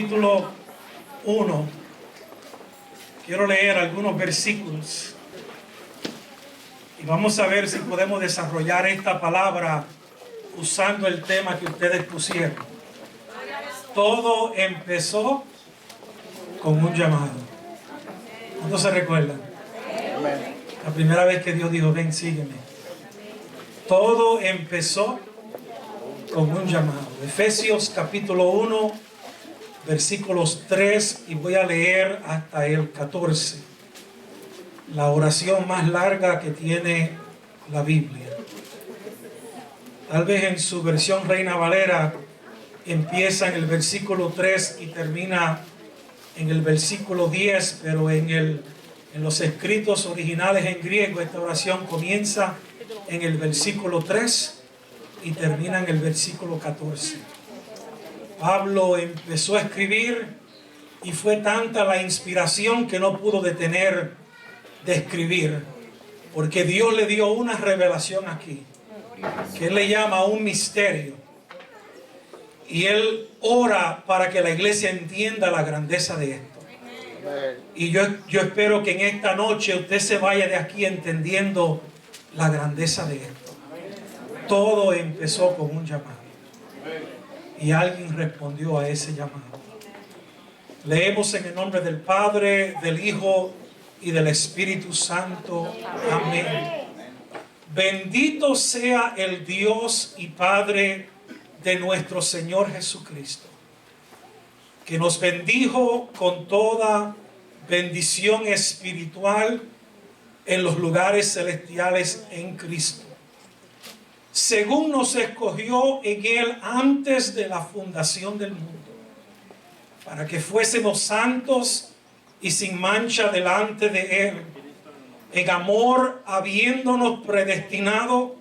capítulo 1. Quiero leer algunos versículos y vamos a ver si podemos desarrollar esta palabra usando el tema que ustedes pusieron. Todo empezó con un llamado. ¿Cuántos se recuerdan? La primera vez que Dios dijo, ven, sígueme. Todo empezó con un llamado. Efesios capítulo 1, versículos 3, y voy a leer hasta el 14. La oración más larga que tiene la Biblia. Tal vez en su versión Reina Valera empieza en el versículo 3 y termina en el versículo 10, pero en los escritos originales en griego esta oración comienza en el versículo 3 y termina en el versículo 14. Pablo empezó a escribir y fue tanta la inspiración que no pudo detener de escribir, porque Dios le dio una revelación aquí, que él le llama un misterio. Y él ora para que la iglesia entienda la grandeza de esto. Y yo espero que en esta noche usted se vaya de aquí entendiendo la grandeza de esto. Todo empezó con un llamado. Y alguien respondió a ese llamado. Leemos en el nombre del Padre, del Hijo y del Espíritu Santo. Amén. Bendito sea el Dios y Padre de nuestro Señor Jesucristo, que nos bendijo con toda bendición espiritual en los lugares celestiales en Cristo, según nos escogió en Él antes de la fundación del mundo, para que fuésemos santos y sin mancha delante de Él, en amor habiéndonos predestinado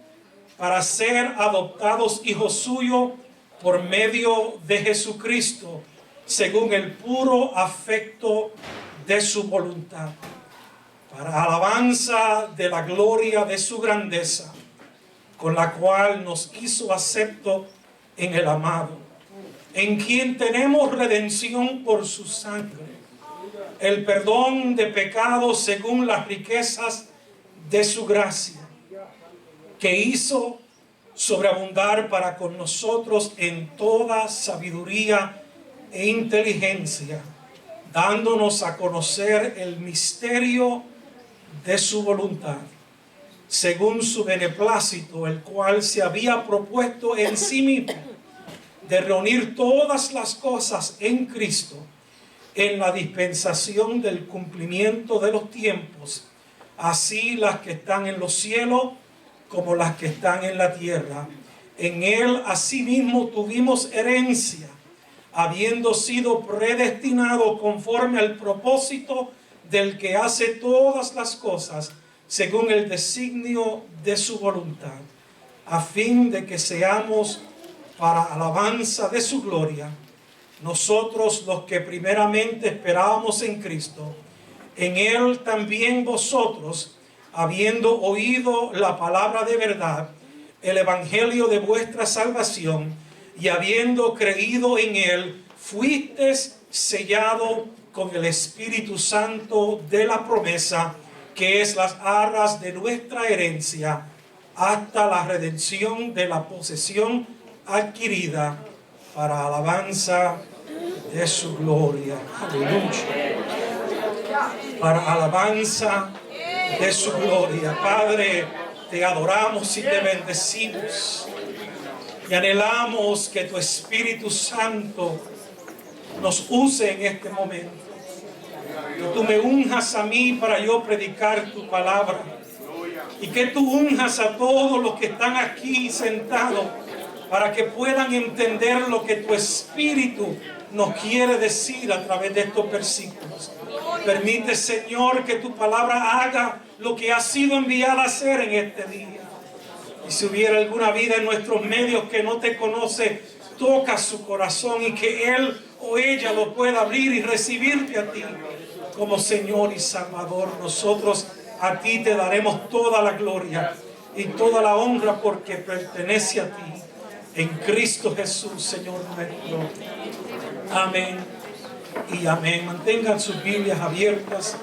para ser adoptados hijos suyos por medio de Jesucristo, según el puro afecto de su voluntad, para alabanza de la gloria de su grandeza, con la cual nos hizo acepto en el amado, en quien tenemos redención por su sangre, el perdón de pecados según las riquezas de su gracia, que hizo sobreabundar para con nosotros en toda sabiduría e inteligencia, dándonos a conocer el misterio de su voluntad, según su beneplácito, el cual se había propuesto en sí mismo, de reunir todas las cosas en Cristo, en la dispensación del cumplimiento de los tiempos, así las que están en los cielos como las que están en la tierra. En Él asimismo tuvimos herencia, habiendo sido predestinados conforme al propósito del que hace todas las cosas, según el designio de su voluntad, a fin de que seamos para alabanza de su gloria, nosotros los que primeramente esperábamos en Cristo. En Él también vosotros, habiendo oído la palabra de verdad, el evangelio de vuestra salvación, y habiendo creído en Él, fuisteis sellado con el Espíritu Santo de la promesa, que es las arras de nuestra herencia, hasta la redención de la posesión adquirida para alabanza de su gloria. Aleluya. Para alabanza de su gloria. Padre, te adoramos y te bendecimos. Y anhelamos que tu Espíritu Santo nos use en este momento. Que tú me unjas a mí para yo predicar tu palabra. Y que tú unjas a todos los que están aquí sentados para que puedan entender lo que tu Espíritu nos quiere decir a través de estos versículos. Permite, Señor, que tu palabra haga lo que ha sido enviada a hacer en este día. Y si hubiera alguna vida en nuestros medios que no te conoce, toca su corazón y que él o ella lo pueda abrir y recibirte a ti como Señor y Salvador. Nosotros a ti te daremos toda la gloria y toda la honra porque pertenece a ti. En Cristo Jesús, Señor nuestro. Amén y amén. Mantengan sus Biblias abiertas.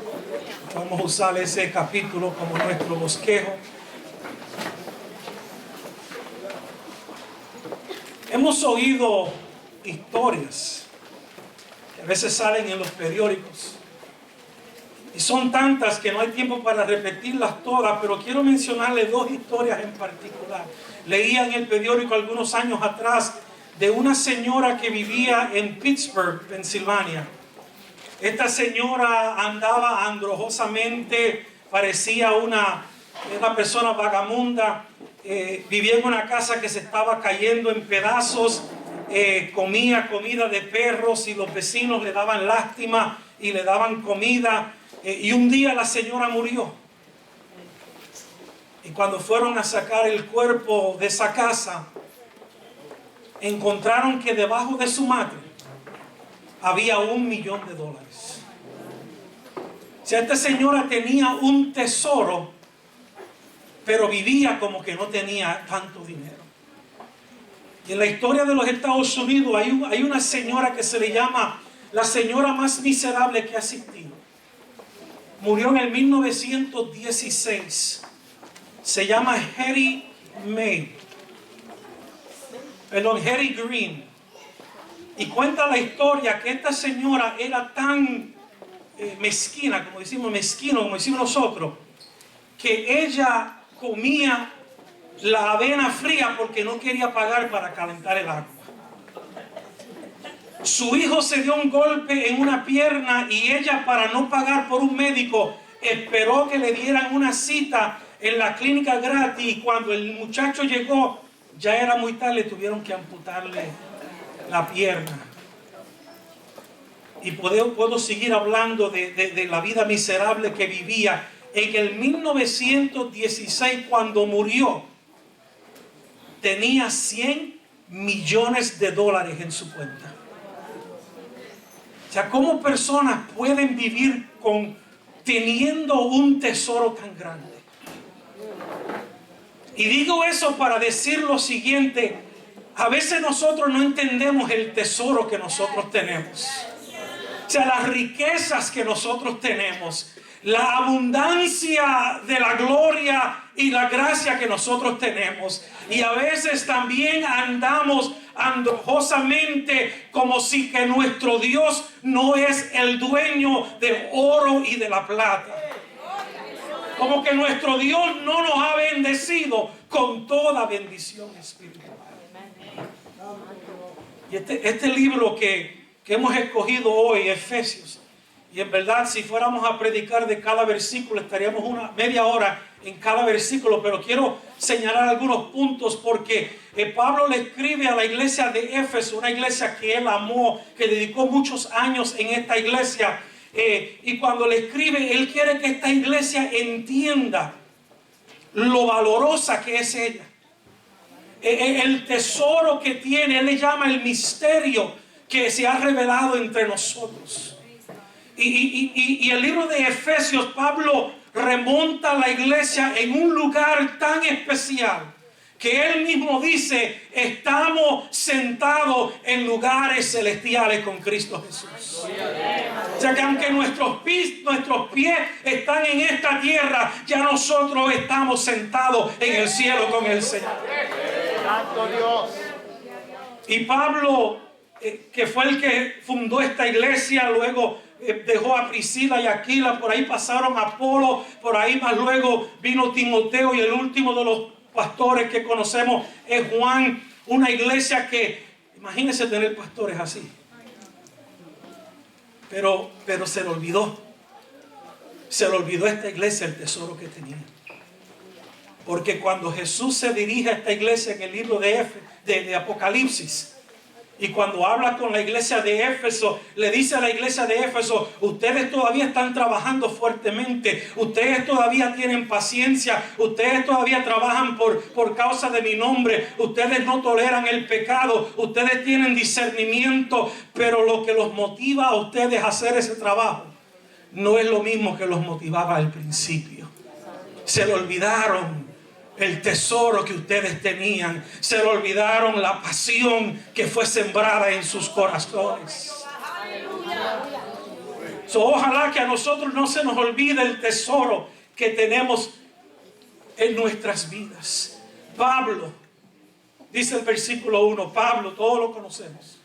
Vamos a usar ese capítulo como nuestro bosquejo. Hemos oído historias que a veces salen en los periódicos. Y son tantas que no hay tiempo para repetirlas todas, pero quiero mencionarles dos historias en particular. Leía en el periódico algunos años atrás de una señora que vivía en Pittsburgh, Pensilvania. Esta señora andaba androjosamente, parecía una persona vagamunda, vivía en una casa que se estaba cayendo en pedazos, comía comida de perros y los vecinos le daban lástima y le daban comida. Y un día la señora murió. Y cuando fueron a sacar el cuerpo de esa casa, encontraron que debajo de su madre había $1 millón. O sea, esta señora tenía un tesoro, pero vivía como que no tenía tanto dinero. Y en la historia de los Estados Unidos hay una señora que se le llama la señora más miserable que ha existido. Murió en el 1916. Se llama Hattie Green. Y cuenta la historia que esta señora era tan mezquina, como decimos nosotros, que ella comía la avena fría porque no quería pagar para calentar el agua. Su hijo se dio un golpe en una pierna y ella, para no pagar por un médico, esperó que le dieran una cita en la clínica gratis, y cuando el muchacho llegó ya era muy tarde, tuvieron que amputarle la pierna. Y puedo seguir hablando de la vida miserable que vivía. En el 1916, cuando murió, tenía $100 millones en su cuenta. O sea, ¿cómo personas pueden vivir teniendo un tesoro tan grande? Y digo eso para decir lo siguiente: a veces nosotros no entendemos el tesoro que nosotros tenemos. O sea, las riquezas que nosotros tenemos, la abundancia de la gloria y la gracia que nosotros tenemos. Y a veces también andamos androjosamente como si que nuestro Dios no es el dueño del oro y de la plata. Como que nuestro Dios no nos ha bendecido con toda bendición espiritual. Y este libro que hemos escogido hoy, Efesios, y en verdad si fuéramos a predicar de cada versículo estaríamos media hora en cada versículo, pero quiero señalar algunos puntos porque Pablo le escribe a la iglesia de Éfeso, una iglesia que él amó, que dedicó muchos años en esta iglesia, y cuando le escribe, él quiere que esta iglesia entienda lo valorosa que es ella, el tesoro que tiene. Él le llama el misterio que se ha revelado entre nosotros. Y el libro de Efesios, Pablo remonta a la iglesia en un lugar tan especial que él mismo dice: estamos sentados en lugares celestiales con Cristo Jesús. O sea que aunque nuestros pies están en esta tierra, ya nosotros estamos sentados en el cielo con el Señor. Santo Dios. Y Pablo, que fue el que fundó esta iglesia, luego dejó a Priscila y Aquila, por ahí pasaron Apolo, por ahí más luego vino Timoteo, y el último de los pastores que conocemos es Juan. Una iglesia que, imagínense tener pastores así, pero se le olvidó a esta iglesia el tesoro que tenía. Porque cuando Jesús se dirige a esta iglesia en el libro de Apocalipsis, y cuando habla con la iglesia de Éfeso, le dice a la iglesia de Éfeso: ustedes todavía están trabajando fuertemente, ustedes todavía tienen paciencia, ustedes todavía trabajan por causa de mi nombre, ustedes no toleran el pecado, ustedes tienen discernimiento, pero lo que los motiva a ustedes a hacer ese trabajo no es lo mismo que los motivaba al principio. Se le olvidaron el tesoro que ustedes tenían, se le olvidaron la pasión que fue sembrada en sus corazones. Ojalá que a nosotros no se nos olvide el tesoro que tenemos en nuestras vidas. Pablo, dice el versículo 1, Pablo, todos lo conocemos.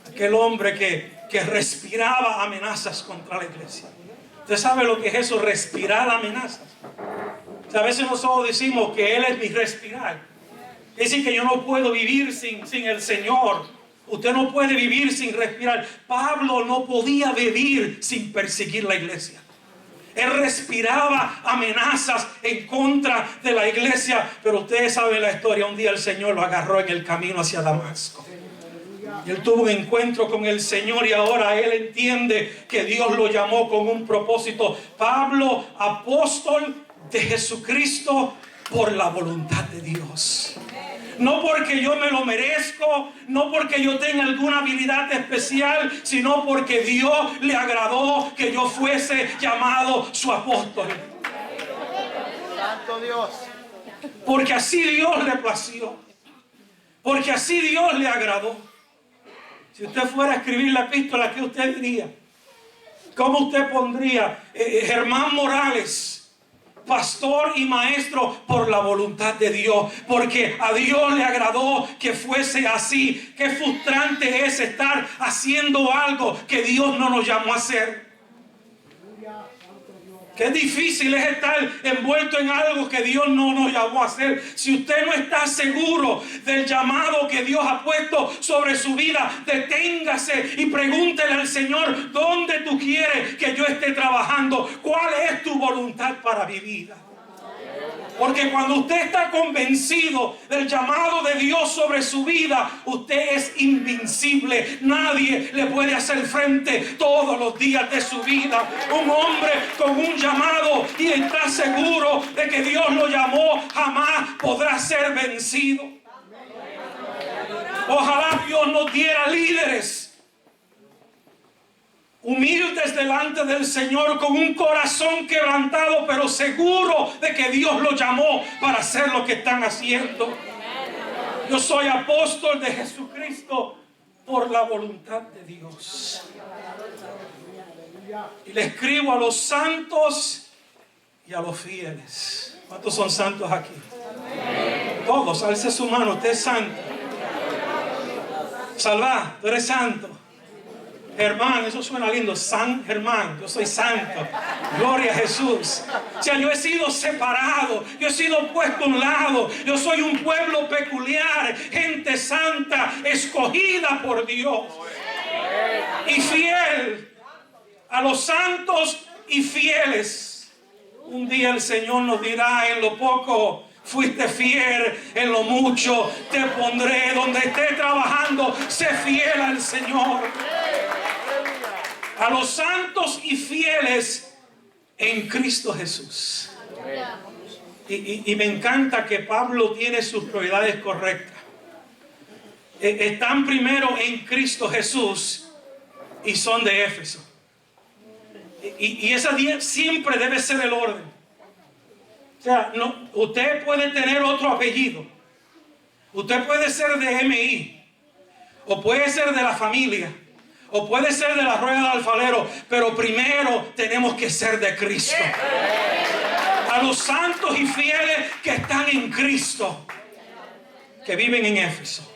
Aquel hombre que respiraba amenazas contra la iglesia. ¿Usted sabe lo que es eso? Respirar amenazas. O sea, a veces nosotros decimos que Él es mi respirar. Es decir, que yo no puedo vivir sin el Señor. Usted no puede vivir sin respirar. Pablo no podía vivir sin perseguir la iglesia. Él respiraba amenazas en contra de la iglesia. Pero ustedes saben la historia. Un día el Señor lo agarró en el camino hacia Damasco. Y él tuvo un encuentro con el Señor y ahora él entiende que Dios lo llamó con un propósito. Pablo, apóstol de Jesucristo por la voluntad de Dios. No porque yo me lo merezco, no porque yo tenga alguna habilidad especial, sino porque Dios le agradó que yo fuese llamado su apóstol. Santo Dios. Porque así Dios le plació. Porque así Dios le agradó. Si usted fuera a escribir la epístola, ¿qué usted diría? ¿Cómo usted pondría Germán Morales? Pastor y maestro por la voluntad de Dios, porque a Dios le agradó que fuese así. Qué frustrante es estar haciendo algo que Dios no nos llamó a hacer. Qué difícil es estar envuelto en algo que Dios no nos llamó a hacer. Si usted no está seguro del llamado que Dios ha puesto sobre su vida, deténgase y pregúntele al Señor: ¿dónde tú quieres que yo esté trabajando? ¿Cuál es tu voluntad para mi vida? Porque cuando usted está convencido del llamado de Dios sobre su vida, usted es invencible. Nadie le puede hacer frente todos los días de su vida. Un hombre con un llamado y está seguro de que Dios lo llamó, jamás podrá ser vencido. Ojalá Dios nos diera líderes humildes delante del Señor, con un corazón quebrantado, pero seguro de que Dios los llamó para hacer lo que están haciendo. Yo soy apóstol de Jesucristo por la voluntad de Dios. Y le escribo a los santos y a los fieles. ¿Cuántos son santos aquí? Todos, alce su mano. Usted es santo. Salva, tú eres santo. Germán, eso suena lindo. San Germán, yo soy santo. Gloria a Jesús. O sea, yo he sido separado, yo he sido puesto a un lado. Yo soy un pueblo peculiar, gente santa, escogida por Dios. Y fiel a los santos y fieles. Un día el Señor nos dirá: en lo poco fuiste fiel, en lo mucho te pondré. Donde esté trabajando, sé fiel al Señor. A los santos y fieles en Cristo Jesús. Y me encanta que Pablo tiene sus prioridades correctas. Están primero en Cristo Jesús y son de Éfeso. Y esa siempre debe ser el orden. O sea, no, usted puede tener otro apellido. Usted puede ser de MI. O puede ser de la familia. O puede ser de la rueda de alfarero. Pero primero tenemos que ser de Cristo. A los santos y fieles que están en Cristo, que viven en Éfeso.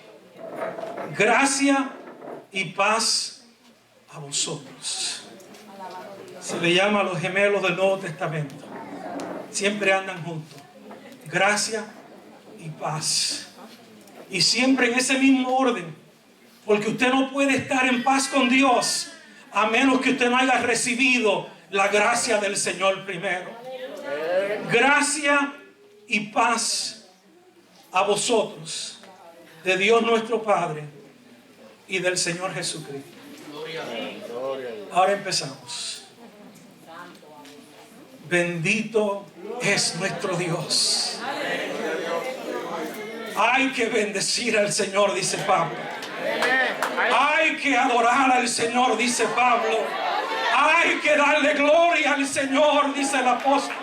Gracia y paz a vosotros. Se le llama a los gemelos del Nuevo Testamento. Siempre andan juntos. Gracia y paz. Y siempre en ese mismo orden. Porque usted no puede estar en paz con Dios a menos que usted no haya recibido la gracia del Señor primero. Gracia y paz a vosotros, de Dios nuestro Padre y del Señor Jesucristo. Ahora empezamos. Bendito es nuestro Dios. Hay que bendecir al Señor, dice Pablo. Hay que adorar al Señor, dice Pablo. Hay que darle gloria al Señor, dice el apóstol.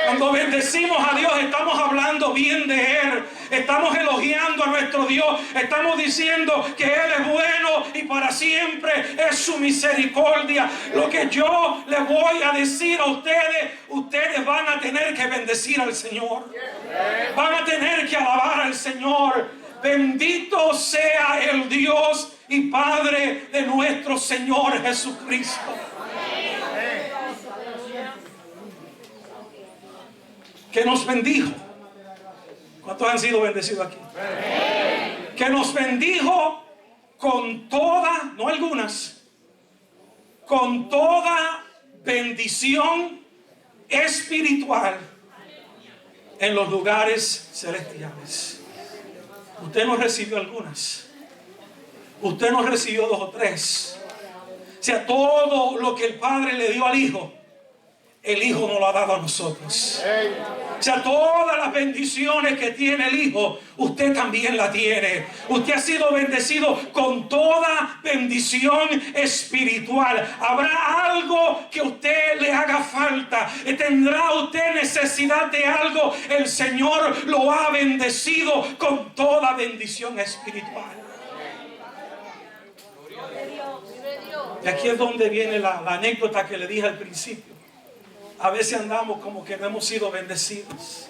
Cuando bendecimos a Dios, estamos hablando bien de Él. Estamos elogiando a nuestro Dios. Estamos diciendo que Él es bueno y para siempre es su misericordia. Lo que yo les voy a decir a ustedes, ustedes van a tener que bendecir al Señor. Van a tener que alabar al Señor. Bendito sea el Dios y Padre de nuestro Señor Jesucristo. Que nos bendijo. ¿Cuántos han sido bendecidos aquí? Que nos bendijo con toda, no algunas, con toda bendición espiritual en los lugares celestiales. Usted no recibió algunas. Usted no recibió 2 o 3. O sea, todo lo que el Padre le dio al Hijo, el Hijo nos lo ha dado a nosotros. O sea, todas las bendiciones que tiene el Hijo, usted también la tiene. Usted ha sido bendecido con toda bendición espiritual. Habrá algo que a usted le haga falta. ¿Tendrá usted necesidad de algo? El Señor lo ha bendecido con toda bendición espiritual. Y aquí es donde viene la anécdota que le dije al principio. A veces andamos como que no hemos sido bendecidos.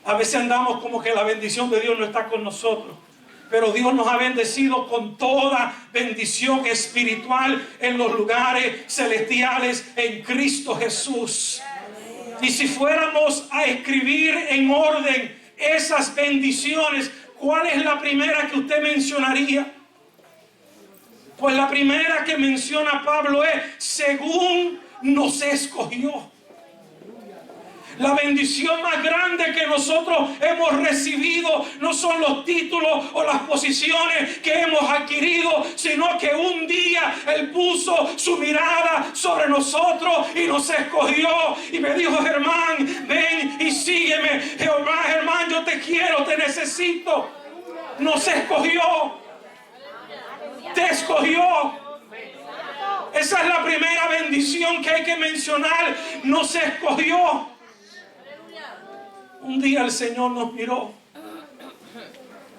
A veces andamos como que la bendición de Dios no está con nosotros. Pero Dios nos ha bendecido con toda bendición espiritual en los lugares celestiales en Cristo Jesús. Y si fuéramos a escribir en orden esas bendiciones, ¿cuál es la primera que usted mencionaría? Pues la primera que menciona Pablo es: según nos escogió. La bendición más grande que nosotros hemos recibido no son los títulos o las posiciones que hemos adquirido, sino que un día Él puso su mirada sobre nosotros y nos escogió. Y me dijo: Germán, ven y sígueme. Germán, yo te quiero, te necesito. Nos escogió. Te escogió. Esa es la primera bendición que hay que mencionar. Nos escogió. Un día el Señor nos miró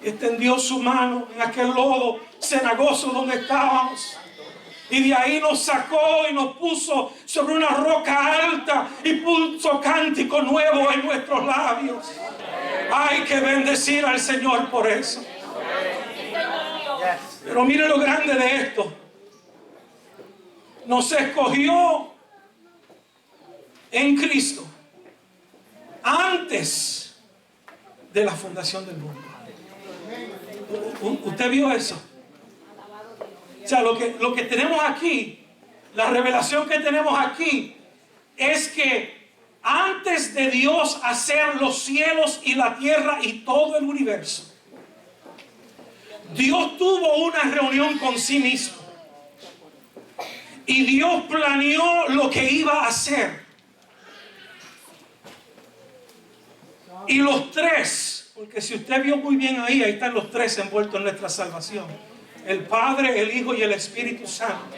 y extendió su mano en aquel lodo cenagoso donde estábamos. Y de ahí nos sacó y nos puso sobre una roca alta y puso cántico nuevo en nuestros labios. Hay que bendecir al Señor por eso. Pero mire lo grande de esto. Nos escogió en Cristo antes de la fundación del mundo. ¿Usted vio eso? O sea, lo que tenemos aquí, la revelación que tenemos aquí, es que antes de Dios hacer los cielos y la tierra y todo el universo, Dios tuvo una reunión con sí mismo. Y Dios planeó lo que iba a hacer. Y los tres, porque si usted vio muy bien ahí están los tres envueltos en nuestra salvación: el Padre, el Hijo y el Espíritu Santo.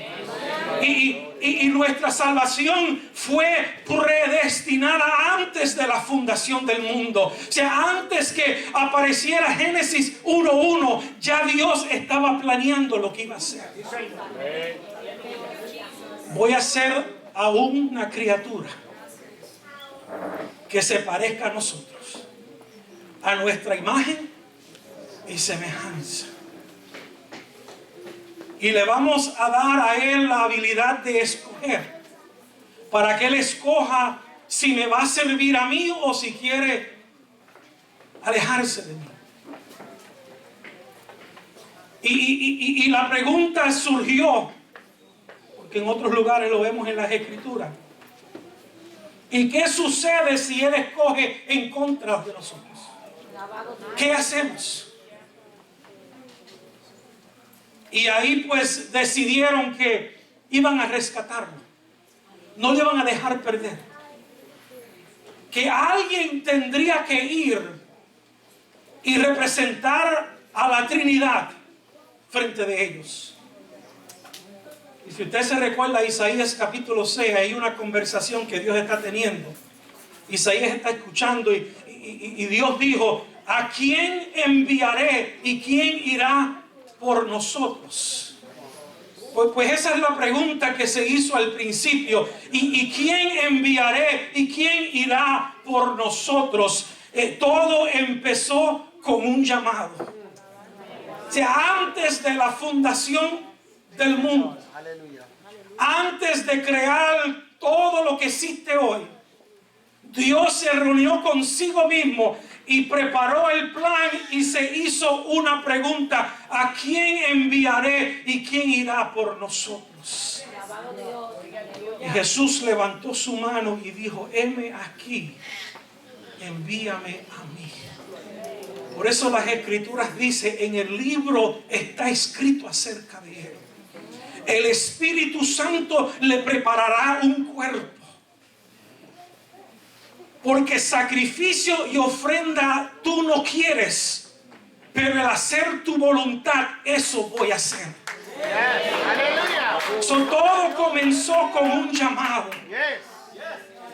Y nuestra salvación fue predestinada antes de la fundación del mundo. O sea, antes que apareciera Génesis 1:1, ya Dios estaba planeando lo que iba a hacer. Voy a hacer a una criatura que se parezca a nosotros, a nuestra imagen y semejanza. Y le vamos a dar a Él la habilidad de escoger, para que Él escoja si me va a servir a mí o si quiere alejarse de mí. Y la pregunta surgió, porque en otros lugares lo vemos en las Escrituras: ¿y qué sucede si Él escoge en contra de nosotros? ¿Qué hacemos? Y ahí pues decidieron que iban a rescatarlo. No le iban a dejar perder. Que alguien tendría que ir y representar a la Trinidad frente de ellos. Y si usted se recuerda Isaías capítulo 6, hay una conversación que Dios está teniendo Isaías está escuchando y Dios dijo: ¿a quién enviaré y quién irá por nosotros? Pues esa es la pregunta que se hizo al principio. ¿Y quién enviaré y quién irá por nosotros? Todo empezó con un llamado. O sea, antes de la fundación del mundo, antes de crear todo lo que existe hoy, Dios se reunió consigo mismo y preparó el plan y se hizo una pregunta: ¿a quién enviaré y quién irá por nosotros? Y Jesús levantó su mano y dijo: heme aquí, envíame a mí. Por eso las Escrituras dicen: en el libro está escrito acerca de él. El Espíritu Santo le preparará un cuerpo. Porque sacrificio y ofrenda tú no quieres, pero el hacer tu voluntad, eso voy a hacer. Todo comenzó con un llamado.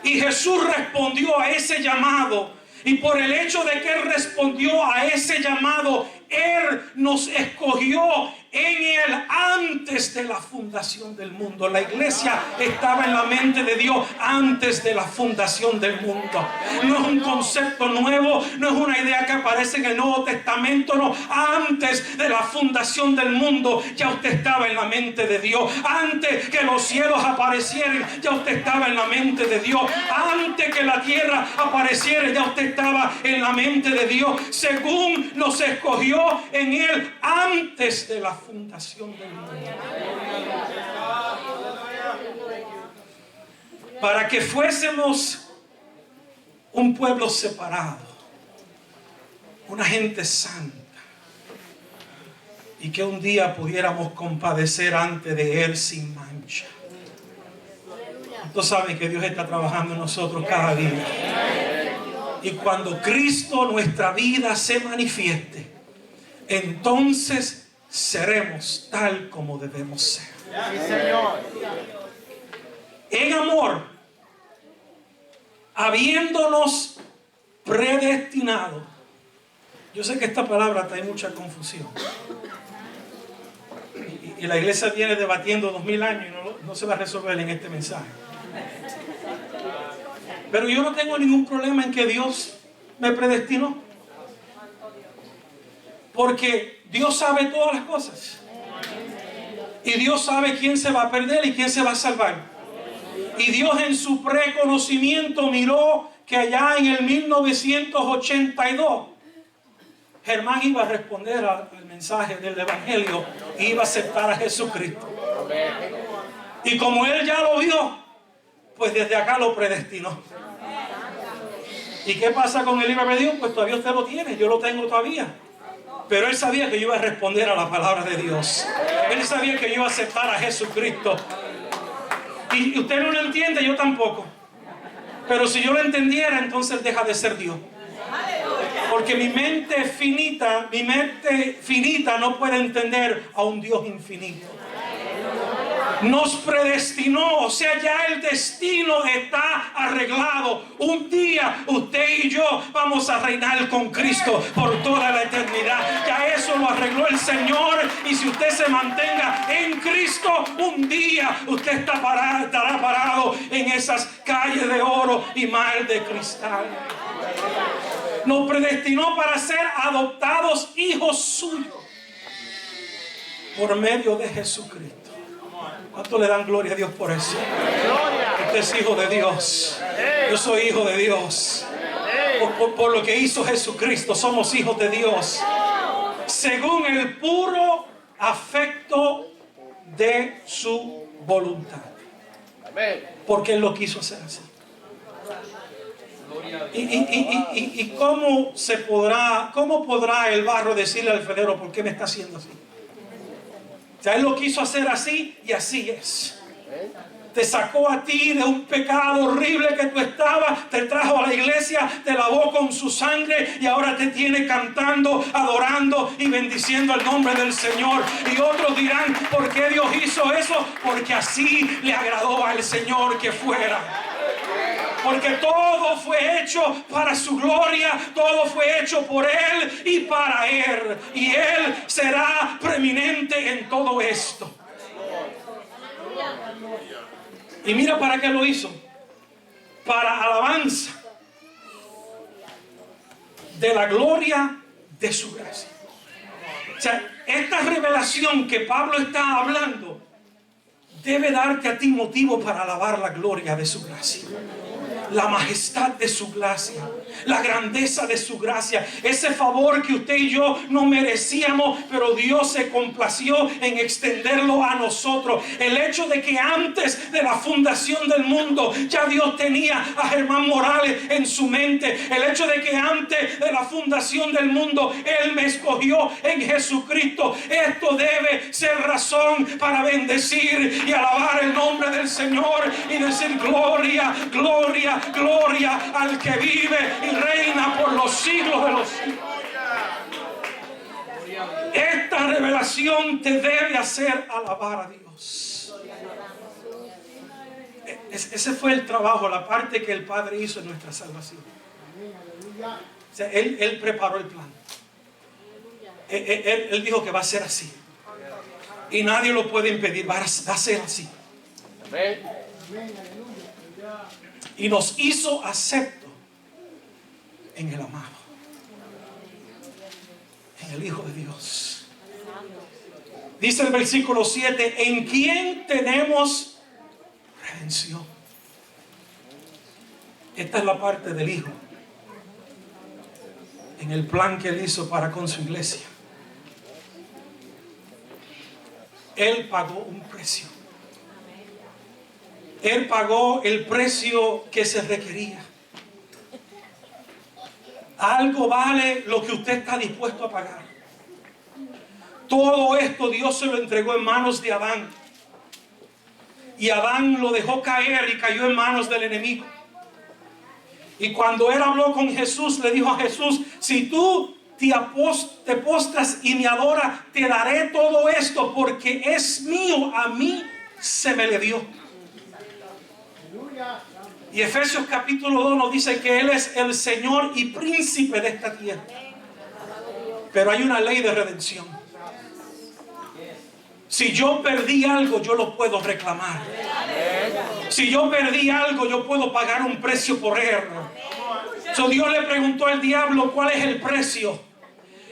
Y Jesús respondió a ese llamado. Y por el hecho de que Él respondió a ese llamado, Él nos escogió en Él antes de la fundación del mundo. La iglesia estaba en la mente de Dios antes de la fundación del mundo. No es un concepto nuevo, no es una idea que aparece en el Nuevo Testamento, no. Antes de la fundación del mundo ya usted estaba en la mente de Dios. Antes que los cielos aparecieran, ya usted estaba en la mente de Dios. Antes que la tierra apareciera, ya usted estaba en la mente de Dios. Según nos escogió en Él antes de la fundación del mundo, para que fuésemos un pueblo separado, una gente santa, y que un día pudiéramos compadecer ante de Él sin mancha. Todos saben que Dios está trabajando en nosotros cada día, y cuando Cristo, nuestra vida, se manifieste, entonces seremos tal como debemos ser. Sí, Señor. En amor, habiéndonos predestinado. Yo sé que esta palabra trae mucha confusión. Y la iglesia viene debatiendo 2000 años y no se va a resolver en este mensaje. Pero yo no tengo ningún problema en que Dios me predestinó. Porque Dios sabe todas las cosas. Y Dios sabe quién se va a perder y quién se va a salvar. Y Dios en su preconocimiento miró que allá en el 1982 Germán iba a responder al mensaje del Evangelio y iba a aceptar a Jesucristo. Y como él ya lo vio, pues desde acá lo predestinó. ¿Y qué pasa con el libre albedrío? Pues todavía usted lo tiene, yo lo tengo todavía. Pero él sabía que yo iba a responder a la palabra de Dios. Él sabía que yo iba a aceptar a Jesucristo. Y usted no lo entiende, yo tampoco. Pero si yo lo entendiera, entonces deja de ser Dios. Porque mi mente finita no puede entender a un Dios infinito. Nos predestinó, o sea, ya el destino está arreglado. Un día usted y yo vamos a reinar con Cristo por toda la eternidad. Ya eso lo arregló el Señor. Y si usted se mantenga en Cristo, un día usted estará parado en esas calles de oro y mar de cristal. Nos predestinó para ser adoptados hijos suyos por medio de Jesucristo. ¿Cuánto le dan gloria a Dios por eso? Usted es hijo de Dios. Yo soy hijo de Dios. Por lo que hizo Jesucristo, somos hijos de Dios. Según el puro afecto de su voluntad. Porque Él lo quiso hacer así. ¿Y cómo podrá el barro decirle al alfarero: ¿por qué me está haciendo así? O sea, Él lo quiso hacer así y así es. Te sacó a ti de un pecado horrible que tú estabas, te trajo a la iglesia, te lavó con su sangre y ahora te tiene cantando, adorando y bendiciendo el nombre del Señor. Y otros dirán: ¿por qué Dios hizo eso? Porque así le agradó al Señor que fuera. Porque todo fue hecho para su gloria, todo fue hecho por Él y para Él. Y Él será preeminente en todo esto. Y mira para qué lo hizo. Para alabanza de la gloria de su gracia. O sea, esta revelación que Pablo está hablando debe darte a ti motivo para alabar la gloria de su gracia, la majestad de su gracia, la grandeza de su gracia, ese favor que usted y yo no merecíamos, pero Dios se complació en extenderlo a nosotros. El hecho de que antes de la fundación del mundo ya Dios tenía a Germán Morales en su mente. El hecho de que antes de la fundación del mundo Él me escogió en Jesucristo. Esto debe ser razón para bendecir y alabar el nombre del Señor y decir gloria, gloria, gloria al que vive y reina por los siglos de los siglos. Esta revelación te debe hacer alabar a Dios. Ese fue el trabajo, la parte que el Padre hizo en nuestra salvación. O sea, Él preparó el plan. Él dijo que va a ser así. Y nadie lo puede impedir, va a ser así. Y nos hizo acepto en el amado, en el Hijo de Dios. Dice el versículo 7: en quien tenemos redención. Esta es la parte del Hijo en el plan que Él hizo para con su iglesia. Él pagó un precio. Él pagó el precio que se requería. Algo vale lo que usted está dispuesto a pagar. Todo esto Dios se lo entregó en manos de Adán. Y Adán lo dejó caer y cayó en manos del enemigo. Y cuando Él habló con Jesús, le dijo a Jesús: si tú te postras y me adoras, te daré todo esto, porque es mío, a mí se me le dio. Y Efesios capítulo 2 nos dice que Él es el Señor y príncipe de esta tierra. Pero hay una ley de redención. Si yo perdí algo, yo lo puedo reclamar. Si yo perdí algo, yo puedo pagar un precio por él. So, Dios le preguntó al diablo cuál es el precio.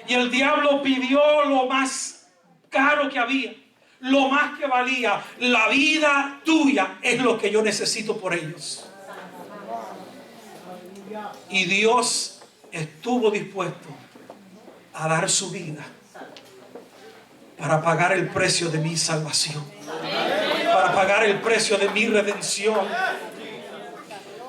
Y el diablo pidió lo más caro que había, lo más que valía. La vida tuya es lo que yo necesito por ellos. Y Dios estuvo dispuesto a dar su vida para pagar el precio de mi salvación, para pagar el precio de mi redención.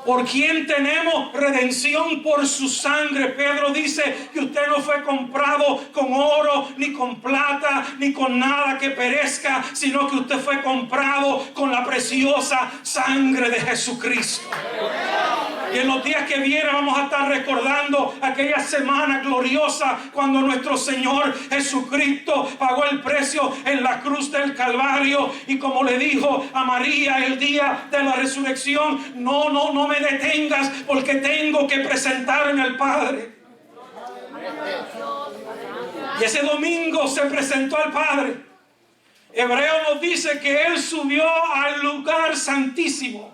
¿Por quién tenemos redención? Por su sangre. Pedro dice que usted no fue comprado con oro, ni con plata, ni con nada que perezca, sino que usted fue comprado con la preciosa sangre de Jesucristo. Y en los días que vienen vamos a estar recordando aquella semana gloriosa cuando nuestro Señor Jesucristo pagó el precio en la cruz del Calvario. Y como le dijo a María el día de la resurrección: no me detengas, porque tengo que presentarme al Padre. Y ese domingo se presentó al Padre. Hebreo nos dice que Él subió al lugar santísimo,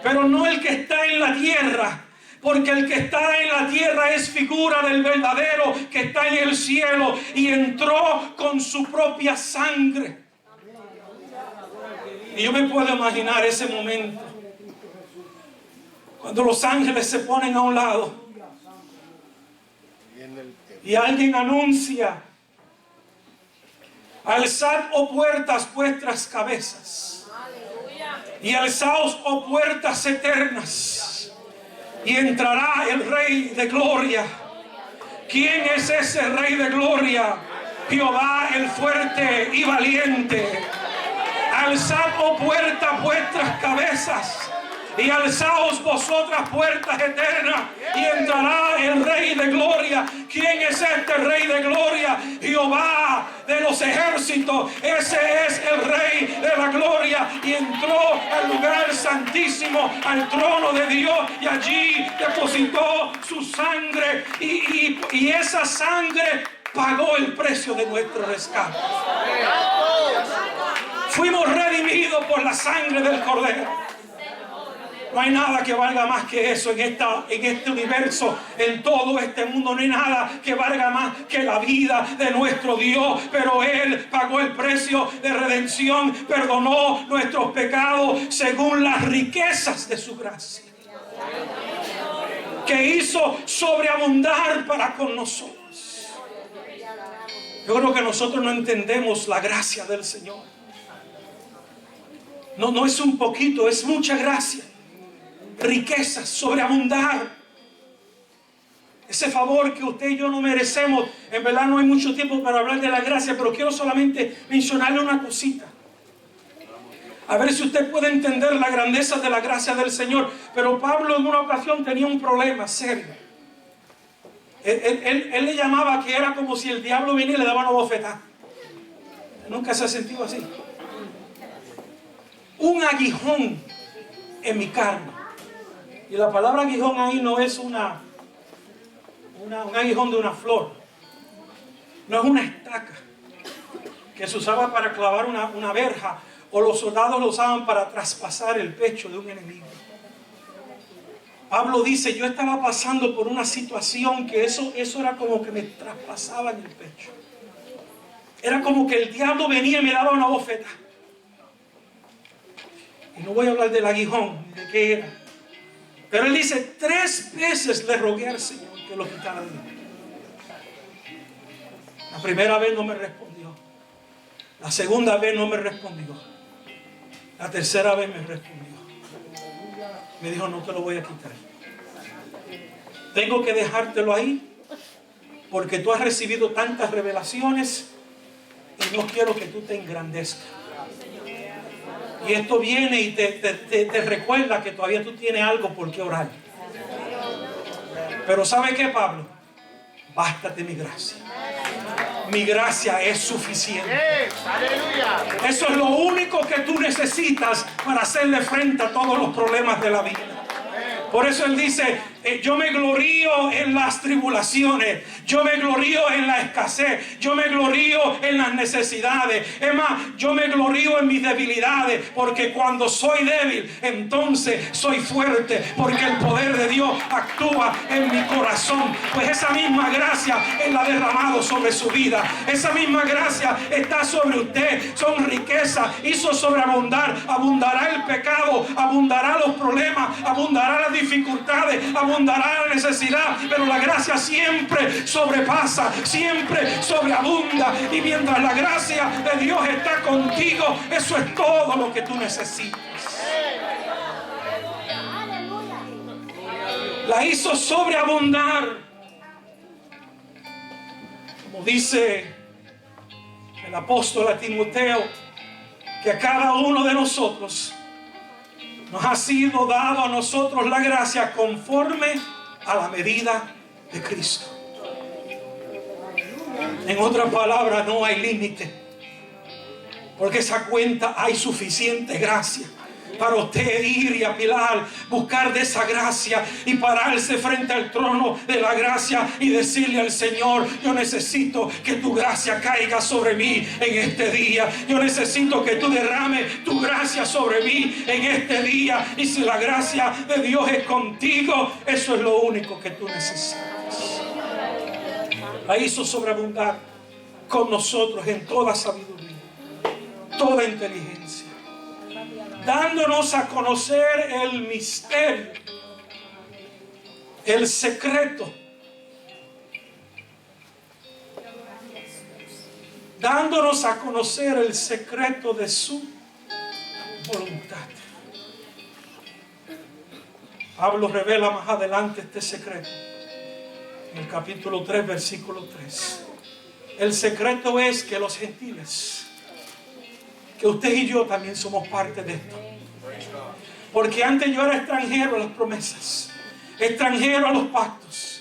pero no el que está en la tierra, porque el que está en la tierra es figura del verdadero que está en el cielo, y entró con su propia sangre. Y yo me puedo imaginar ese momento cuando los ángeles se ponen a un lado y alguien anuncia: alzad, oh puertas, vuestras cabezas, y alzaos, oh puertas eternas, y entrará el Rey de Gloria. ¿Quién es ese Rey de Gloria? Jehová el fuerte y valiente. Alzad, oh puertas, vuestras cabezas, Y alzaos vosotras puertas eternas, y entrará el Rey de gloria. ¿Quién es este Rey de gloria? Jehová de los ejércitos. Ese es el Rey de la gloria. Y entró al lugar santísimo, al trono de Dios, y allí depositó su sangre. Y esa sangre pagó el precio de nuestro rescate. Fuimos redimidos por la sangre del Cordero. No hay nada que valga más que eso en este universo, en todo este mundo. No hay nada que valga más que la vida de nuestro Dios. Pero Él pagó el precio de redención, perdonó nuestros pecados según las riquezas de su gracia, que hizo sobreabundar para con nosotros. Yo creo que nosotros no entendemos la gracia del Señor. No es un poquito, es mucha gracia. Riquezas, sobreabundar. Ese favor que usted y yo no merecemos. En verdad no hay mucho tiempo para hablar de la gracia, pero quiero solamente mencionarle una cosita. A ver si usted puede entender la grandeza de la gracia del Señor. Pero Pablo en una ocasión tenía un problema serio. Él le llamaba que era como si el diablo viniera y le daba una bofetada. Nunca se ha sentido así. Un aguijón en mi carne. Y la palabra aguijón ahí no es un aguijón de una flor. No es una estaca que se usaba para clavar una verja, o los soldados lo usaban para traspasar el pecho de un enemigo. Pablo dice, yo estaba pasando por una situación que eso era como que me traspasaba en el pecho. Era como que el diablo venía y me daba una bofeta. Y no voy a hablar del aguijón, ni de qué era. Pero él dice, 3 veces le rogué al Señor que lo quitara de mí. La primera vez no me respondió. La segunda vez no me respondió. La tercera vez me respondió. Me dijo, no te lo voy a quitar. Tengo que dejártelo ahí, porque tú has recibido tantas revelaciones y no quiero que tú te engrandezcas. Y esto viene y te recuerda que todavía tú tienes algo por qué orar. Pero ¿sabe qué, Pablo? Bástate mi gracia. Mi gracia es suficiente. Eso es lo único que tú necesitas para hacerle frente a todos los problemas de la vida. Por eso él dice, yo me glorío en las tribulaciones, yo me glorío en la escasez, yo me glorío en las necesidades. Es más, yo me glorío en mis debilidades, porque cuando soy débil, entonces soy fuerte, porque el poder de Dios actúa en mi corazón. Pues esa misma gracia Él ha derramado sobre su vida. Esa misma gracia está sobre usted. Son riquezas, hizo sobreabundar. Abundará el pecado, abundará los problemas, abundará las dificultades, abundará la necesidad, pero la gracia siempre sobrepasa, siempre sobreabunda. Y mientras la gracia de Dios está contigo, eso es todo lo que tú necesitas. La hizo sobreabundar, como dice el apóstol a Timoteo, que a cada uno de nosotros nos ha sido dado a nosotros la gracia conforme a la medida de Cristo. En otras palabras, no hay límite, porque esa cuenta hay suficiente gracia para usted ir y apilar, buscar de esa gracia y pararse frente al trono de la gracia y decirle al Señor: yo necesito que tu gracia caiga sobre mí en este día. Yo necesito que tú derrames tu gracia sobre mí en este día. Y si la gracia de Dios es contigo, eso es lo único que tú necesitas. La hizo sobreabundar con nosotros en toda sabiduría, toda inteligencia, dándonos a conocer el misterio, el secreto, dándonos a conocer el secreto de su voluntad. Pablo revela más adelante este secreto en el capítulo 3, versículo 3. El secreto es que los gentiles, que usted y yo también somos parte de esto, Porque antes yo era extranjero a las promesas, extranjero a los pactos.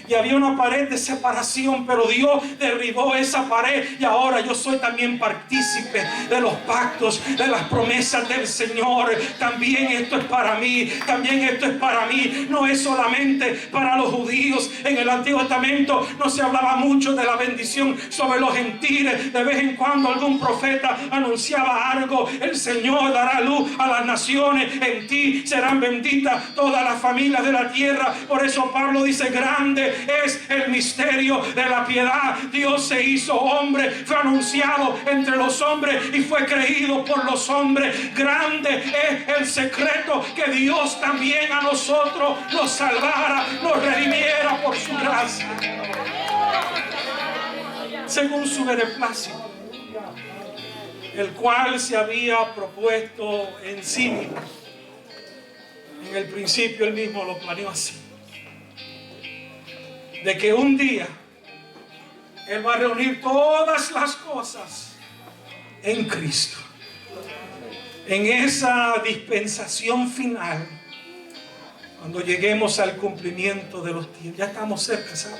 Y había una pared de separación, pero Dios derribó esa pared. Y ahora yo soy también partícipe de los pactos, de las promesas del Señor. También esto es para mí, también esto es para mí. No es solamente para los judíos. En el Antiguo Testamento no se hablaba mucho de la bendición sobre los gentiles. De vez en cuando algún profeta anunciaba algo. El Señor dará luz a las naciones. En ti serán benditas todas las familias de la tierra. Por eso Pablo dice: grande es el misterio de la piedad. Dios se hizo hombre, fue anunciado entre los hombres y fue creído por los hombres. Grande es el secreto, que Dios también a nosotros nos salvara, nos redimiera por su gracia, según su beneplácito, el cual se había propuesto en sí mismo. En el principio él mismo lo planeó así, de que un día Él va a reunir todas las cosas en Cristo, en esa dispensación final, cuando lleguemos al cumplimiento de los tiempos. Ya estamos cerca, ¿sabes?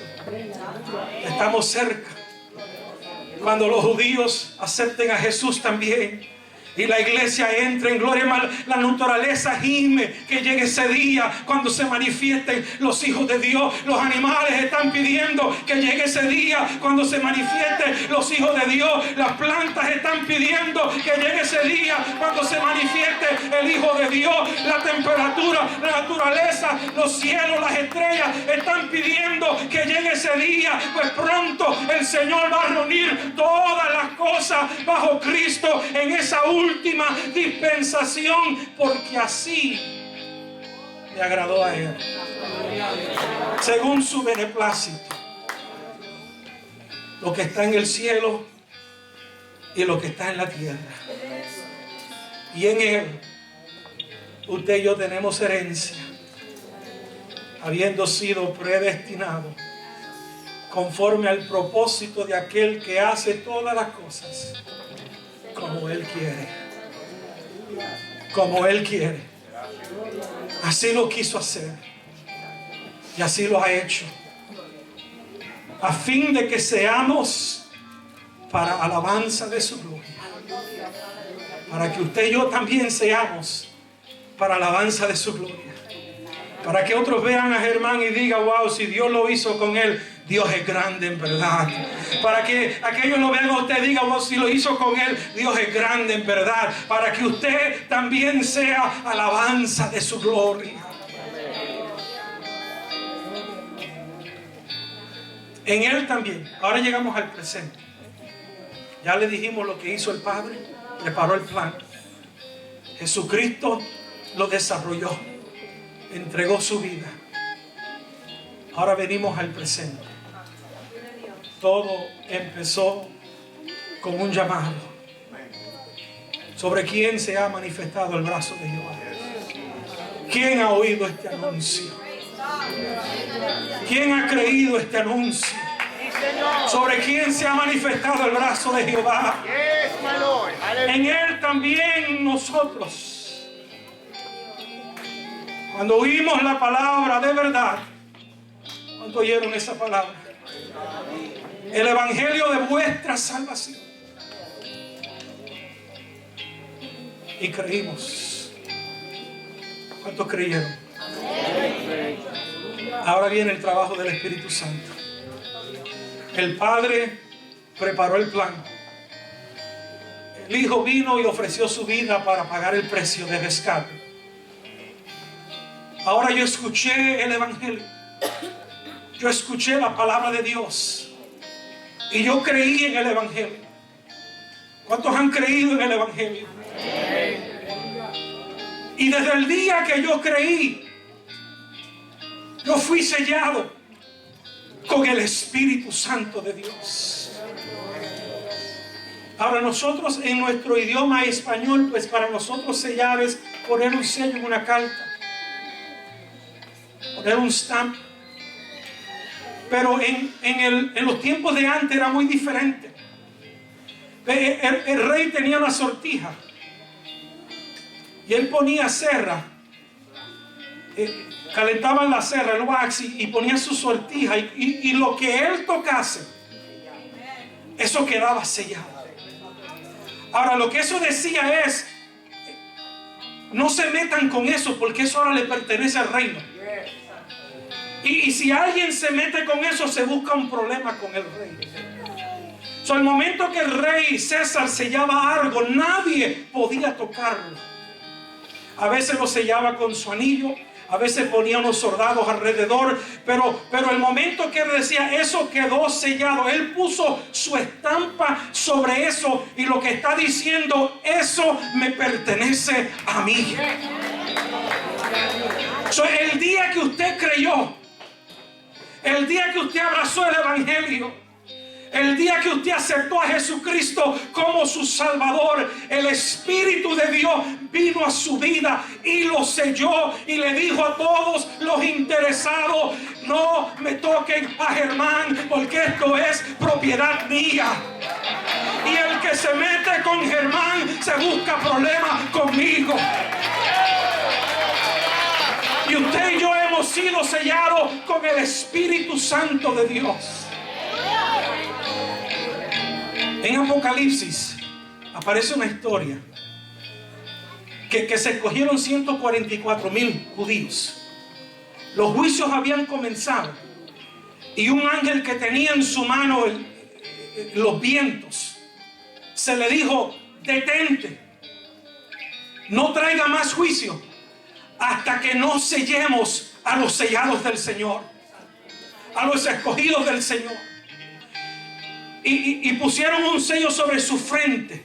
Ya estamos cerca. Cuando los judíos acepten a Jesús también, y la iglesia entra en gloria, la naturaleza gime que llegue ese día cuando se manifiesten los hijos de Dios. Los animales están pidiendo que llegue ese día cuando se manifiesten los hijos de Dios. Las plantas están pidiendo que llegue ese día cuando se manifieste el Hijo de Dios. La temperatura, la naturaleza, los cielos, las estrellas están pidiendo que llegue ese día. Pues pronto el Señor va a reunir todas las cosas bajo Cristo en esa última dispensación, porque así le agradó a Él, según su beneplácito, lo que está en el cielo y lo que está en la tierra. Y en Él usted y yo tenemos herencia, habiendo sido predestinado conforme al propósito de aquel que hace todas las cosas como Él quiere, como Él quiere. Así lo quiso hacer y así lo ha hecho, a fin de que seamos para alabanza de su gloria, para que usted y yo también seamos para alabanza de su gloria, para que otros vean a Germán y digan: wow, si Dios lo hizo con él, Dios es grande en verdad. Para que aquellos lo vean a usted y digan: wow, si lo hizo con él, Dios es grande en verdad. Para que usted también sea alabanza de su gloria. En Él también. Ahora llegamos al presente. Ya le dijimos lo que hizo el Padre, preparó el plan. Jesucristo lo desarrolló, entregó su vida. Ahora venimos al presente. Todo empezó con un llamado. ¿Sobre quién se ha manifestado el brazo de Jehová? ¿Quién ha oído este anuncio? ¿Quién ha creído este anuncio? ¿Sobre quién se ha manifestado el brazo de Jehová? En Él también nosotros, cuando oímos la palabra de verdad, ¿cuánto oyeron esa palabra? El evangelio de vuestra salvación. Y creímos. ¿Cuántos creyeron? Ahora viene el trabajo del Espíritu Santo. El Padre preparó el plan. El Hijo vino y ofreció su vida para pagar el precio de rescate. Ahora yo escuché el evangelio. Yo escuché la palabra de Dios. Y yo creí en el evangelio. ¿Cuántos han creído en el evangelio? Y desde el día que yo creí, yo fui sellado con el Espíritu Santo de Dios. Ahora nosotros en nuestro idioma español, pues para nosotros sellar es poner un sello en una carta, poner un stamp. Pero en los tiempos de antes era muy diferente. El rey tenía una sortija y él ponía cerra calentaban la serra, el wax, y ponía su sortija, y lo que él tocase, eso quedaba sellado. Ahora, lo que eso decía es: no se metan con eso, porque eso ahora le pertenece al reino. Y si alguien se mete con eso, se busca un problema con el rey. Al momento que el rey César sellaba algo, nadie podía tocarlo. A veces lo sellaba con su anillo, a veces ponía unos soldados alrededor, pero el momento que él decía eso quedó sellado, él puso su estampa sobre eso, y lo que está diciendo: eso me pertenece a mí. El día que usted creyó, el día que usted abrazó el evangelio, el día que usted aceptó a Jesucristo como su Salvador, el Espíritu de Dios vino a su vida y lo selló, y le dijo a todos los interesados: no me toquen a Germán, porque esto es propiedad mía. Y el que se mete con Germán se busca problemas conmigo. Y usted y yo hemos sido sellados con el Espíritu Santo de Dios. En Apocalipsis aparece una historia que se escogieron 144,000 judíos. Los juicios habían comenzado, y un ángel que tenía en su mano los vientos, se le dijo: detente, no traiga más juicio hasta que no sellemos a los sellados del Señor, a los escogidos del Señor. Y pusieron un sello sobre su frente,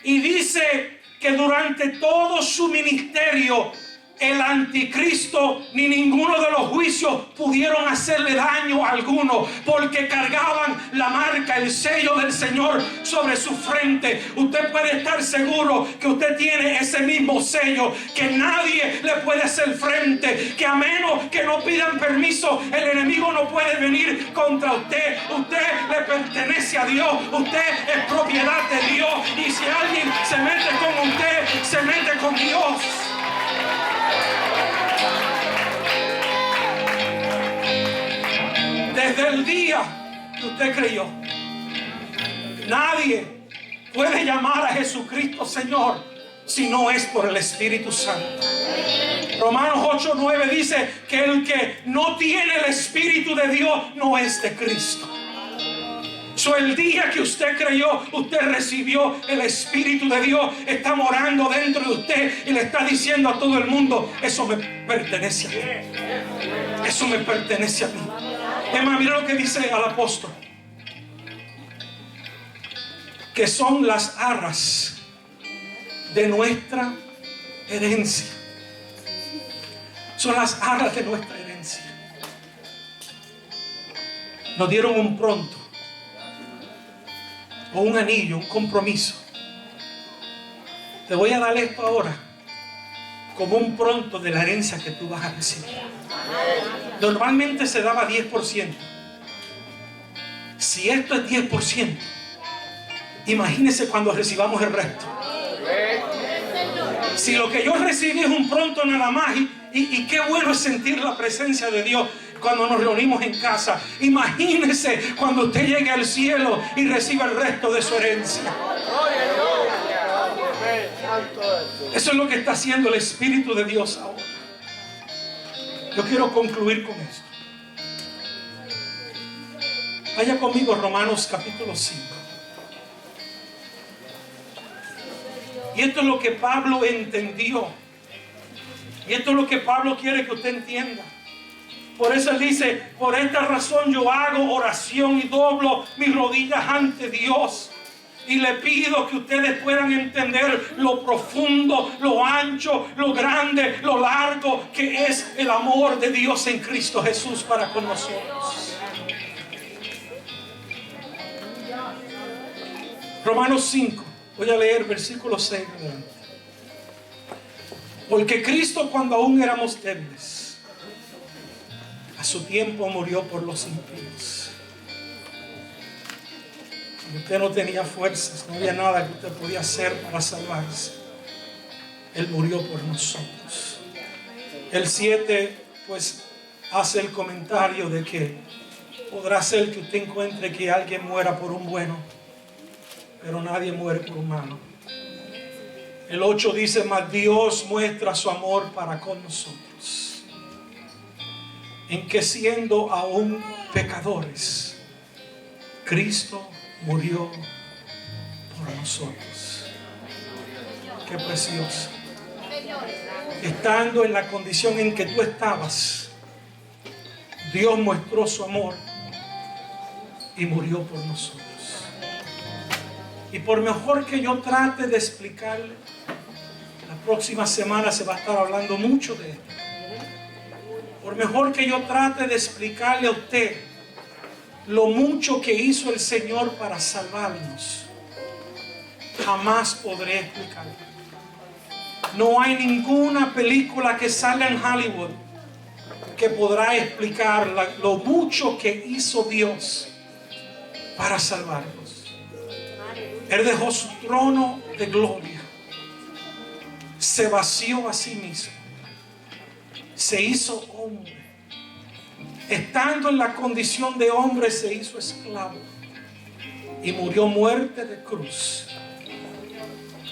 y dice que durante todo su ministerio el anticristo ni ninguno de los juicios pudieron hacerle daño alguno, porque cargaban la marca, el sello del Señor sobre su frente. Usted puede estar seguro que usted tiene ese mismo sello, que nadie le puede hacer frente, que a menos que no pidan permiso, el enemigo no puede venir contra usted. Usted le pertenece a Dios, usted es propiedad de Dios, y si alguien se mete con usted, se mete con Dios. Desde el día que usted creyó, nadie puede llamar a Jesucristo Señor si no es por el Espíritu Santo. Romanos 8:9 dice que el que no tiene el Espíritu de Dios no es de Cristo. El día que usted creyó, usted recibió el Espíritu de Dios, está morando dentro de usted, y le está diciendo a todo el mundo: eso me pertenece a mí, eso me pertenece a mí. Es más, mira lo que dice al apóstol: que son las arras de nuestra herencia. Son las arras de nuestra herencia. Nos dieron un pronto, o un anillo, un compromiso. Te voy a dar esto ahora como un pronto de la herencia que tú vas a recibir. Normalmente se daba 10%. Si esto es 10%, imagínese cuando recibamos el resto. Si lo que yo recibí es un pronto nada más, y qué bueno es sentir la presencia de Dios cuando nos reunimos en casa. Imagínese cuando usted llegue al cielo y reciba el resto de su herencia. Eso es lo que está haciendo el Espíritu de Dios ahora. Yo quiero concluir con esto. Vaya conmigo a Romanos capítulo 5. Y esto es lo que Pablo entendió. Y esto es lo que Pablo quiere que usted entienda. Por eso él dice: por esta razón yo hago oración y doblo mis rodillas ante Dios, y le pido que ustedes puedan entender lo profundo, lo ancho, lo grande, lo largo que es el amor de Dios en Cristo Jesús para con nosotros. Romanos 5, voy a leer versículo 6. Porque Cristo, cuando aún éramos débiles, a su tiempo murió por los impíos. Usted no tenía fuerzas, no había nada que usted podía hacer para salvarse. Él murió por nosotros. El 7 pues hace el comentario de que podrá ser que usted encuentre que alguien muera por un bueno, pero nadie muere por un malo. El 8 dice: mas Dios muestra su amor para con nosotros, en que siendo aún pecadores, Cristo murió por nosotros. Qué precioso. Estando en la condición en que tú estabas, Dios mostró su amor y murió por nosotros. Y por mejor que yo trate de explicarle, la próxima semana se va a estar hablando mucho de esto. Por mejor que yo trate de explicarle a usted lo mucho que hizo el Señor para salvarnos, jamás podré explicarlo. No hay ninguna película que salga en Hollywood que podrá explicar lo mucho que hizo Dios para salvarnos. Él dejó su trono de gloria, se vació a sí mismo, se hizo hombre. Estando en la condición de hombre, se hizo esclavo y murió muerte de cruz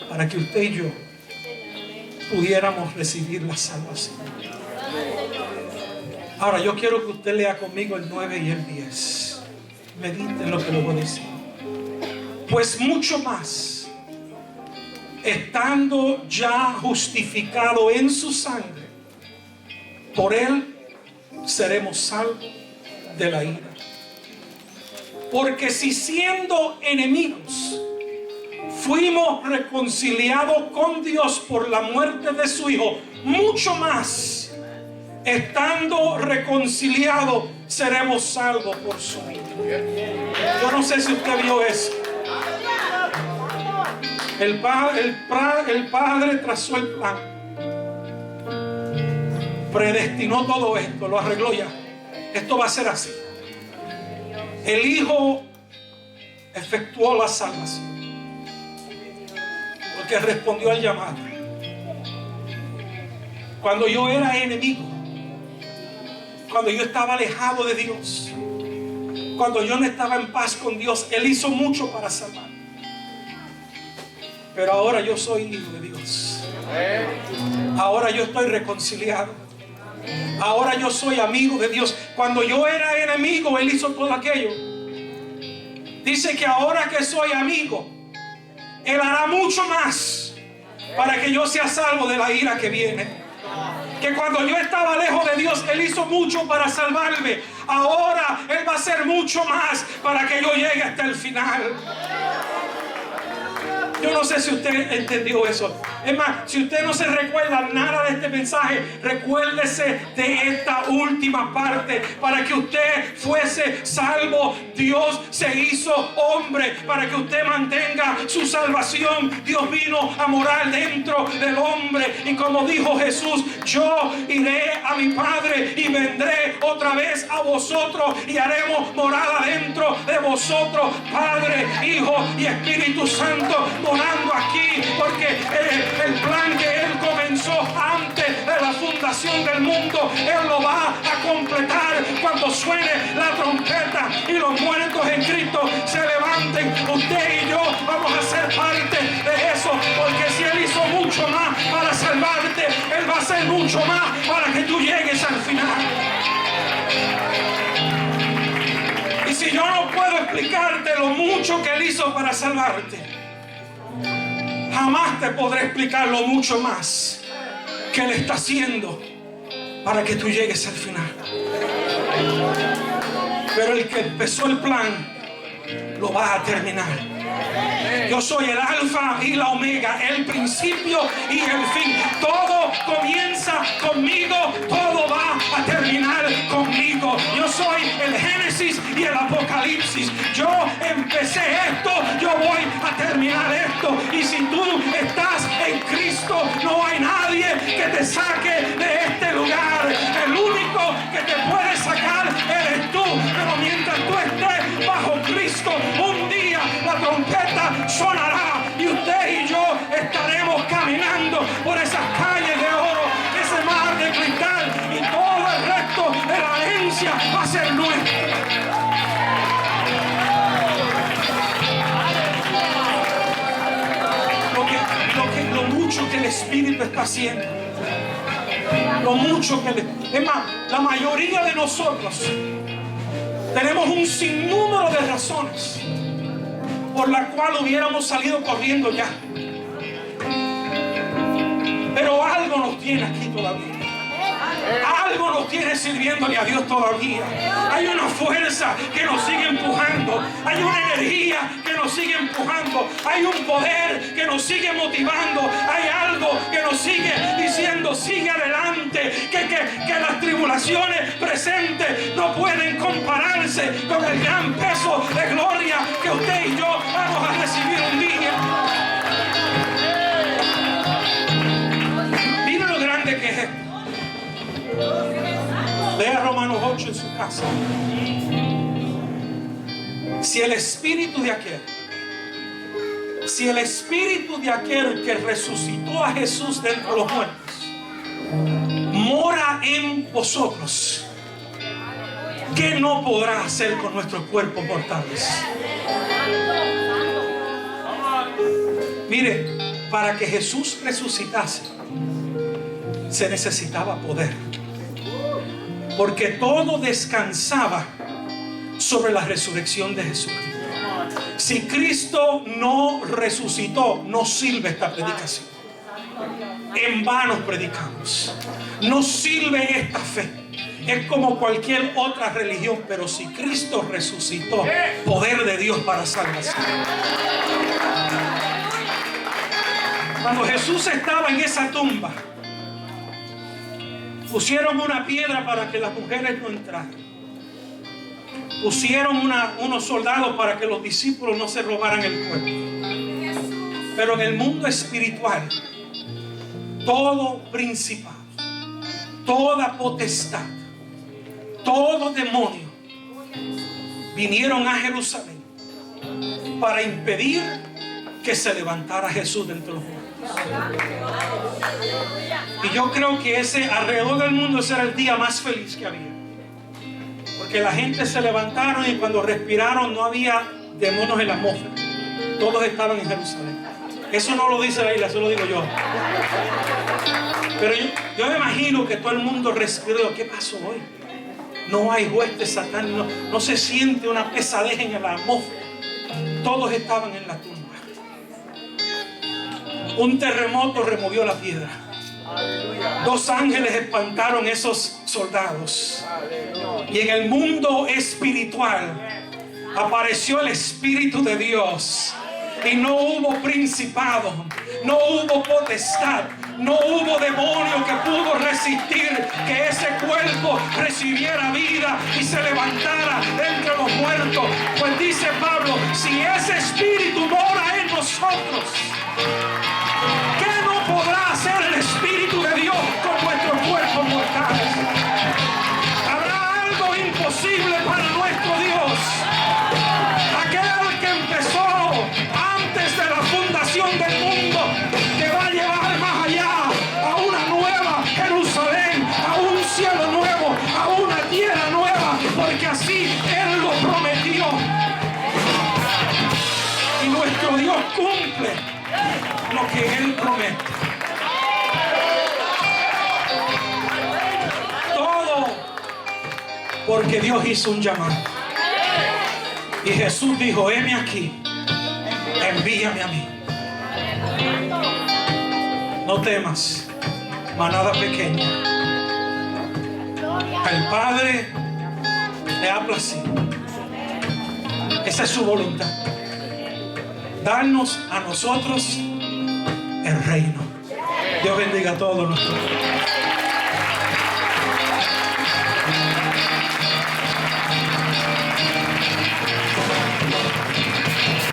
para que usted y yo pudiéramos recibir la salvación. Ahora yo quiero que usted lea conmigo el 9 y el 10. Medite en lo que le voy a decir. Pues mucho más, estando ya justificado en su sangre, por él seremos salvos de la ira. Porque si siendo enemigos fuimos reconciliados con Dios por la muerte de su Hijo, mucho más, estando reconciliados, seremos salvos por su vida. Yo no sé si usted vio eso. El Padre trazó el plan, predestinó todo esto, lo arregló ya. Esto va a ser así. El Hijo efectuó la salvación porque respondió al llamado. Cuando yo era enemigo, cuando yo estaba alejado de Dios, cuando yo no estaba en paz con Dios, Él hizo mucho para salvarme. Pero ahora yo soy hijo de Dios. Ahora yo estoy reconciliado. Ahora yo soy amigo de Dios. Cuando yo era enemigo, Él hizo todo aquello. Dice que ahora que soy amigo, Él hará mucho más para que yo sea salvo de la ira que viene. Que cuando yo estaba lejos de Dios, Él hizo mucho para salvarme. Ahora Él va a hacer mucho más para que yo llegue hasta el final. Yo no sé si usted entendió eso. Es más, si usted no se recuerda nada de este mensaje, recuérdese de esta última parte. Para que usted fuese salvo, Dios se hizo hombre para que usted mantenga su salvación. Dios vino a morar dentro del hombre. Y como dijo Jesús: yo iré a mi Padre y vendré otra vez a vosotros y haremos morada dentro de vosotros. Padre, Hijo y Espíritu Santo morando aquí, porque el plan que Él comenzó antes de la fundación del mundo, Él lo va a completar cuando suene la trompeta y los muertos en Cristo se levanten. Usted y yo vamos a ser parte de eso, porque si Él hizo mucho más para salvarte, Él va a hacer mucho más para que tú llegues al final. Y si yo no puedo explicarte lo mucho que Él hizo para salvarte, jamás te podré explicar lo mucho más que Él está haciendo para que tú llegues al final. Pero el que empezó el plan lo va a terminar. Yo soy el alfa y la omega, el principio y el fin. Todo comienza conmigo, todo va a terminar conmigo. Yo soy el Génesis y el Apocalipsis. Yo empecé esto, yo voy a terminar esto. Y si tú estás en Cristo, no hay nadie que te saque de este lugar. El único que te puede sacar eres tú. Pero mientras tú estés bajo Cristo, un día la trompeta sonará y usted y yo estaremos caminando por esas calles de oro, ese mar de cristal. gracia va a ser nuestra. Lo mucho que el Espíritu está haciendo, lo mucho que es más, la mayoría de nosotros tenemos un sinnúmero de razones por la cual hubiéramos salido corriendo ya, pero algo nos tiene aquí todavía. Algo nos tiene sirviéndole a Dios todavía. Hay una fuerza que nos sigue empujando. Hay una energía que nos sigue empujando. Hay un poder que nos sigue motivando. Hay algo que nos sigue diciendo: sigue adelante. Que las tribulaciones presentes no pueden compararse con el gran peso de gloria que usted y yo vamos a recibir un día. Mira lo grande que es esto. Lea Romanos 8 en su casa. Si el espíritu de aquel que resucitó a Jesús de entre los muertos mora en vosotros, ¿qué no podrá hacer con nuestros cuerpos mortales? Mire, para que Jesús resucitase se necesitaba poder, porque todo descansaba sobre la resurrección de Jesucristo. Si Cristo no resucitó, no sirve esta predicación. En vano predicamos. No sirve esta fe. Es como cualquier otra religión, pero si Cristo resucitó, poder de Dios para salvación. Cuando Jesús estaba en esa tumba, pusieron una piedra para que las mujeres no entraran. Pusieron unos soldados para que los discípulos no se robaran el cuerpo. Pero en el mundo espiritual, todo principado, toda potestad, todo demonio vinieron a Jerusalén para impedir que se levantara Jesús de entre los muertos. Y yo creo que alrededor del mundo ese era el día más feliz que había, porque la gente se levantaron y cuando respiraron no había demonios en la atmósfera. Todos estaban en Jerusalén. Eso no lo dice la Biblia, eso lo digo yo. Pero yo me imagino que todo el mundo respiró. ¿Qué pasó hoy? No hay huestes satánicas, no se siente una pesadez en la atmósfera. Todos estaban en la tumba. Un terremoto removió la piedra. 2 ángeles espantaron esos soldados. Y en el mundo espiritual apareció el Espíritu de Dios. Y no hubo principado, no hubo potestad, no hubo demonio que pudo resistir que ese cuerpo recibiera vida y se levantara de entre los muertos. Pues dice Pablo, si ese Espíritu mora en nosotros, ¿qué no podrá hacer el Espíritu de Dios con nuestros cuerpos mortales? ¿Habrá algo imposible para nuestro Dios? Aquel que empezó antes de la fundación del mundo, que va a llevar más allá a una nueva Jerusalén, a un cielo nuevo, a una tierra nueva, porque así Él lo prometió. Y nuestro Dios cumple lo que Él promete. Todo porque Dios hizo un llamado. Y Jesús dijo, heme aquí, envíame a mí. No temas, manada pequeña. Al Padre le ha placido. Esa es su voluntad. Darnos a nosotros el reino. Dios bendiga a todos nosotros.